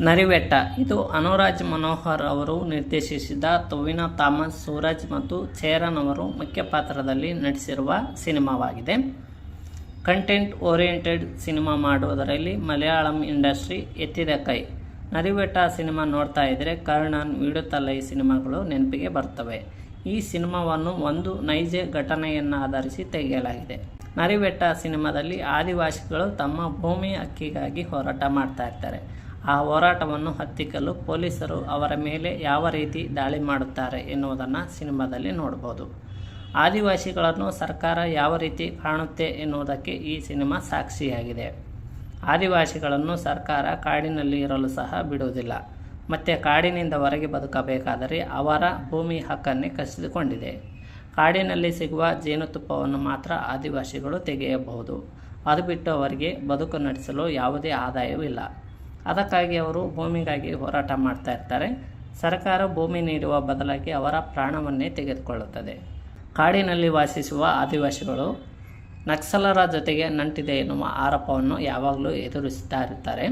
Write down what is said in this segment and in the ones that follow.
ನರಿಬೆಟ್ಟ ಇದು ಅನುರಾಜ್ ಮನೋಹರ್ ಅವರು ನಿರ್ದೇಶಿಸಿದ ಟೊವಿನೋ ಥಾಮಸ್, ಸೂರಜ್ ಮತ್ತು ಚೇರನ್ ಅವರು ಮುಖ್ಯ ಪಾತ್ರದಲ್ಲಿ ನಟಿಸಿರುವ ಸಿನಿಮಾವಾಗಿದೆ. ಕಂಟೆಂಟ್ ಓರಿಯೆಂಟೆಡ್ ಸಿನಿಮಾ ಮಾಡುವುದರಲ್ಲಿ ಮಲಯಾಳಂ ಇಂಡಸ್ಟ್ರಿ ಎತ್ತಿದ ಕೈ. ನರಿಬೆಟ್ಟ ಸಿನಿಮಾ ನೋಡ್ತಾ ಇದ್ದರೆ ಕರ್ಣನ್, ವಿಡುತ್ತಲೈ ಸಿನಿಮಾಗಳು ನೆನಪಿಗೆ ಬರ್ತವೆ. ಈ ಸಿನಿಮಾವನ್ನು ಒಂದು ನೈಜ ಘಟನೆಯನ್ನಾಧರಿಸಿ ತೆಗೆಯಲಾಗಿದೆ. ನರಿಬೆಟ್ಟ ಸಿನಿಮಾದಲ್ಲಿ ಆದಿವಾಸಿಗಳು ತಮ್ಮ ಭೂಮಿ ಹಕ್ಕಿಗಾಗಿ ಹೋರಾಟ ಮಾಡ್ತಾ ಇರ್ತಾರೆ. ಆ ಹೋರಾಟವನ್ನು ಹತ್ತಿಕ್ಕಲು ಪೊಲೀಸರು ಅವರ ಮೇಲೆ ಯಾವ ರೀತಿ ದಾಳಿ ಮಾಡುತ್ತಾರೆ ಎನ್ನುವುದನ್ನು ಸಿನಿಮಾದಲ್ಲಿ ನೋಡ್ಬೋದು. ಆದಿವಾಸಿಗಳನ್ನು ಸರ್ಕಾರ ಯಾವ ರೀತಿ ಕಾಣುತ್ತೆ ಎನ್ನುವುದಕ್ಕೆ ಈ ಸಿನಿಮಾ ಸಾಕ್ಷಿಯಾಗಿದೆ. ಆದಿವಾಸಿಗಳನ್ನು ಸರ್ಕಾರ ಕಾಡಿನಲ್ಲಿ ಇರಲು ಸಹ ಬಿಡುವುದಿಲ್ಲ. ಮತ್ತು ಕಾಡಿನಿಂದ ಹೊರಗೆ ಬದುಕಬೇಕಾದರೆ ಅವರ ಭೂಮಿ ಹಕ್ಕನ್ನೇ ಕಸಿದುಕೊಂಡಿದೆ. ಕಾಡಿನಲ್ಲಿ ಸಿಗುವ ಜೇನುತುಪ್ಪವನ್ನು ಮಾತ್ರ ಆದಿವಾಸಿಗಳು ತೆಗೆಯಬಹುದು. ಅದು ಬಿಟ್ಟು ಅವರಿಗೆ ಬದುಕು ನಡೆಸಲು ಯಾವುದೇ ಆದಾಯವಿಲ್ಲ. ಅದಕ್ಕಾಗಿ ಅವರು ಭೂಮಿಗಾಗಿ ಹೋರಾಟ ಮಾಡ್ತಾ ಇರ್ತಾರೆ. ಸರ್ಕಾರ ಭೂಮಿ ನೀಡುವ ಬದಲಾಗಿ ಅವರ ಪ್ರಾಣವನ್ನೇ ತೆಗೆದುಕೊಳ್ಳುತ್ತದೆ. ಕಾಡಿನಲ್ಲಿ ವಾಸಿಸುವ ಆದಿವಾಸಿಗಳು ನಕ್ಸಲರ ಜೊತೆಗೆ ನಂಟಿದೆ ಎನ್ನುವ ಆರೋಪವನ್ನು ಯಾವಾಗಲೂ ಎದುರಿಸ್ತಾ ಇರ್ತಾರೆ.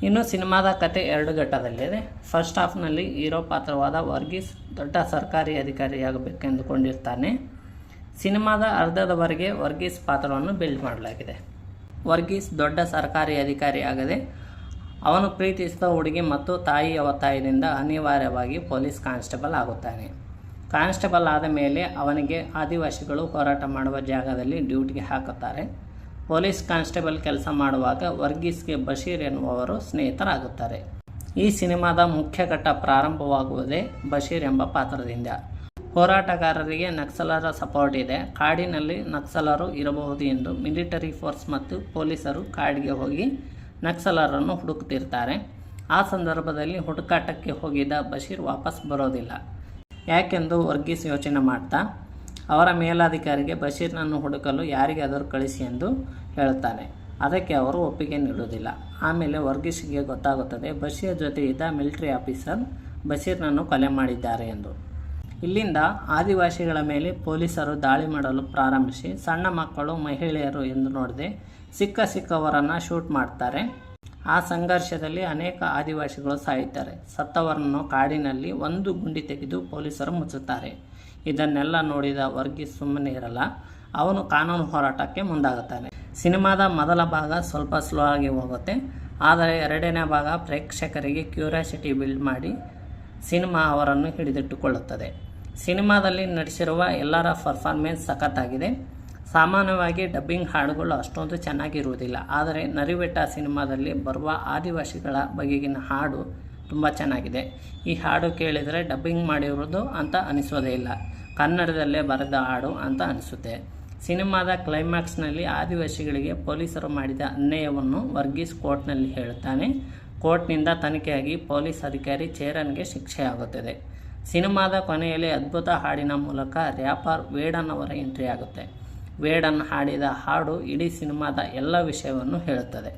ಇನ್ನು ಸಿನಿಮಾದ ಕತೆ 2 ಘಟ್ಟದಲ್ಲಿದೆ. ಫಸ್ಟ್ ಹಾಫ್ನಲ್ಲಿ ಹೀರೋ ಪಾತ್ರವಾದ ವರ್ಗೀಸ್ ದೊಡ್ಡ ಸರ್ಕಾರಿ ಅಧಿಕಾರಿಯಾಗಬೇಕೆಂದುಕೊಂಡಿರ್ತಾನೆ. ಸಿನಿಮಾದ ಅರ್ಧದವರೆಗೆ ವರ್ಗೀಸ್ ಪಾತ್ರವನ್ನು ಬಿಲ್ಡ್ ಮಾಡಲಾಗಿದೆ. ವರ್ಗೀಸ್ ದೊಡ್ಡ ಸರ್ಕಾರಿ ಅಧಿಕಾರಿ ಆಗದೆ ಅವನು ಪ್ರೀತಿಸಿದ ಹುಡುಗಿ ಮತ್ತು ತಾಯಿಯ ಒತ್ತಾಯದಿಂದ ಅನಿವಾರ್ಯವಾಗಿ ಪೊಲೀಸ್ ಕಾನ್ಸ್ಟೇಬಲ್ ಆಗುತ್ತಾನೆ. ಕಾನ್ಸ್ಟೇಬಲ್ ಆದ ಮೇಲೆ ಅವನಿಗೆ ಆದಿವಾಸಿಗಳು ಹೋರಾಟ ಮಾಡುವ ಜಾಗದಲ್ಲಿ ಡ್ಯೂಟಿಗೆ ಹಾಕುತ್ತಾರೆ. ಪೊಲೀಸ್ ಕಾನ್ಸ್ಟೇಬಲ್ ಕೆಲಸ ಮಾಡುವಾಗ ವರ್ಗೀಸ್ಗೆ ಬಶೀರ್ ಎನ್ನುವವರು ಸ್ನೇಹಿತರಾಗುತ್ತಾರೆ. ಈ ಸಿನಿಮಾದ ಮುಖ್ಯ ಘಟ್ಟ ಪ್ರಾರಂಭವಾಗುವುದೇ ಬಶೀರ್ ಎಂಬ ಪಾತ್ರದಿಂದ. ಹೋರಾಟಗಾರರಿಗೆ ನಕ್ಸಲರ ಸಪೋರ್ಟ್ ಇದೆ. ಕಾಡಿನಲ್ಲಿ ನಕ್ಸಲರು ಇರಬಹುದು ಎಂದು ಮಿಲಿಟರಿ ಫೋರ್ಸ್ ಮತ್ತು ಪೊಲೀಸರು ಕಾಡಿಗೆ ಹೋಗಿ ನಕ್ಸಲರನ್ನು ಹುಡುಕುತ್ತಿರ್ತಾರೆ. ಆ ಸಂದರ್ಭದಲ್ಲಿ ಹುಡುಕಾಟಕ್ಕೆ ಹೋಗಿದ್ದ ಬಶೀರ್ ವಾಪಸ್ ಬರೋದಿಲ್ಲ. ಯಾಕೆಂದು ವರ್ಗೀಸ್ ಯೋಚನೆ ಮಾಡ್ತಾ ಅವರ ಮೇಲಾಧಿಕಾರಿಗೆ ಬಶೀರ್ನನ್ನು ಹುಡುಕಲು ಯಾರಿಗಾದರೂ ಕಳಿಸಿ ಎಂದು ಹೇಳುತ್ತಾನೆ. ಅದಕ್ಕೆ ಅವರು ಒಪ್ಪಿಗೆ ನೀಡುವುದಿಲ್ಲ. ಆಮೇಲೆ ವರ್ಗೀಸ್ಗೆ ಗೊತ್ತಾಗುತ್ತದೆ ಬಶೀರ್ ಜೊತೆ ಇದ್ದ ಮಿಲಿಟರಿ ಆಫೀಸರ್ ಬಶೀರ್ನನ್ನು ಕೊಲೆ ಮಾಡಿದ್ದಾರೆ ಎಂದು. ಇಲ್ಲಿಂದ ಆದಿವಾಸಿಗಳ ಮೇಲೆ ಪೊಲೀಸರು ದಾಳಿ ಮಾಡಲು ಪ್ರಾರಂಭಿಸಿ ಸಣ್ಣ ಮಕ್ಕಳು, ಮಹಿಳೆಯರು ಎಂದು ನೋಡದೆ ಸಿಕ್ಕವರನ್ನು ಶೂಟ್ ಮಾಡ್ತಾರೆ. ಆ ಸಂಘರ್ಷದಲ್ಲಿ ಅನೇಕ ಆದಿವಾಸಿಗಳು ಸಾಯುತ್ತಾರೆ. ಸತ್ತವರನ್ನು ಕಾಡಿನಲ್ಲಿ ಒಂದು ಗುಂಡಿ ತೆಗೆದು ಪೊಲೀಸರು ಮುಚ್ಚುತ್ತಾರೆ. ಇದನ್ನೆಲ್ಲ ನೋಡಿದ ವರ್ಗೀಸ್ ಸುಮ್ಮನೆ ಇರಲ್ಲ. ಅವನು ಕಾನೂನು ಹೋರಾಟಕ್ಕೆ ಮುಂದಾಗುತ್ತಾನೆ. ಸಿನಿಮಾದ ಮೊದಲ ಭಾಗ ಸ್ವಲ್ಪ ಸ್ಲೋ ಆಗಿ ಹೋಗುತ್ತೆ. ಆದರೆ 2ನೇ ಭಾಗ ಪ್ರೇಕ್ಷಕರಿಗೆ ಕ್ಯೂರಿಯಾಸಿಟಿ ಬಿಲ್ಡ್ ಮಾಡಿ ಸಿನಿಮಾ ಅವರನ್ನು ಹಿಡಿದಿಟ್ಟುಕೊಳ್ಳುತ್ತದೆ. ಸಿನಿಮಾದಲ್ಲಿ ನಟಿಸಿರುವ ಎಲ್ಲರ ಪರ್ಫಾರ್ಮೆನ್ಸ್ ಸಖತ್ತಾಗಿದೆ. ಸಾಮಾನ್ಯವಾಗಿ ಡಬ್ಬಿಂಗ್ ಹಾಡುಗಳು ಅಷ್ಟೊಂದು ಚೆನ್ನಾಗಿರುವುದಿಲ್ಲ. ಆದರೆ ನರಿಬೆಟ್ಟ ಸಿನಿಮಾದಲ್ಲಿ ಬರುವ ಆದಿವಾಸಿಗಳ ಬಗೆಗಿನ ಹಾಡು ತುಂಬ ಚೆನ್ನಾಗಿದೆ. ಈ ಹಾಡು ಕೇಳಿದರೆ ಡಬ್ಬಿಂಗ್ ಮಾಡಿರುವುದು ಅಂತ ಅನಿಸೋದೇ ಇಲ್ಲ, ಕನ್ನಡದಲ್ಲೇ ಬರೆದ ಹಾಡು ಅಂತ ಅನಿಸುತ್ತೆ. ಸಿನಿಮಾದ ಕ್ಲೈಮ್ಯಾಕ್ಸ್ನಲ್ಲಿ ಆದಿವಾಸಿಗಳಿಗೆ ಪೊಲೀಸರು ಮಾಡಿದ ಅನ್ಯಾಯವನ್ನು ವರ್ಗೀಸ್ ಕೋರ್ಟ್ನಲ್ಲಿ ಹೇಳುತ್ತಾನೆ. ಕೋರ್ಟ್ನಿಂದ ತನಿಖೆಯಾಗಿ ಪೊಲೀಸ್ ಅಧಿಕಾರಿ ಚೇರನ್ಗೆ ಶಿಕ್ಷೆಯಾಗುತ್ತದೆ. ಸಿನಿಮಾದ ಕೊನೆಯಲ್ಲಿ ಅದ್ಭುತ ಹಾಡಿನ ಮೂಲಕ ರ್ಯಾಪರ್ ವೇಡನ್ ಅವರ ಎಂಟ್ರಿ ಆಗುತ್ತೆ. ವೇಡನ್ ಹಾಡಿದ ಹಾಡು ಇಡೀ ಸಿನಿಮಾದ ಎಲ್ಲ ವಿಷಯವನ್ನು ಹೇಳುತ್ತದೆ.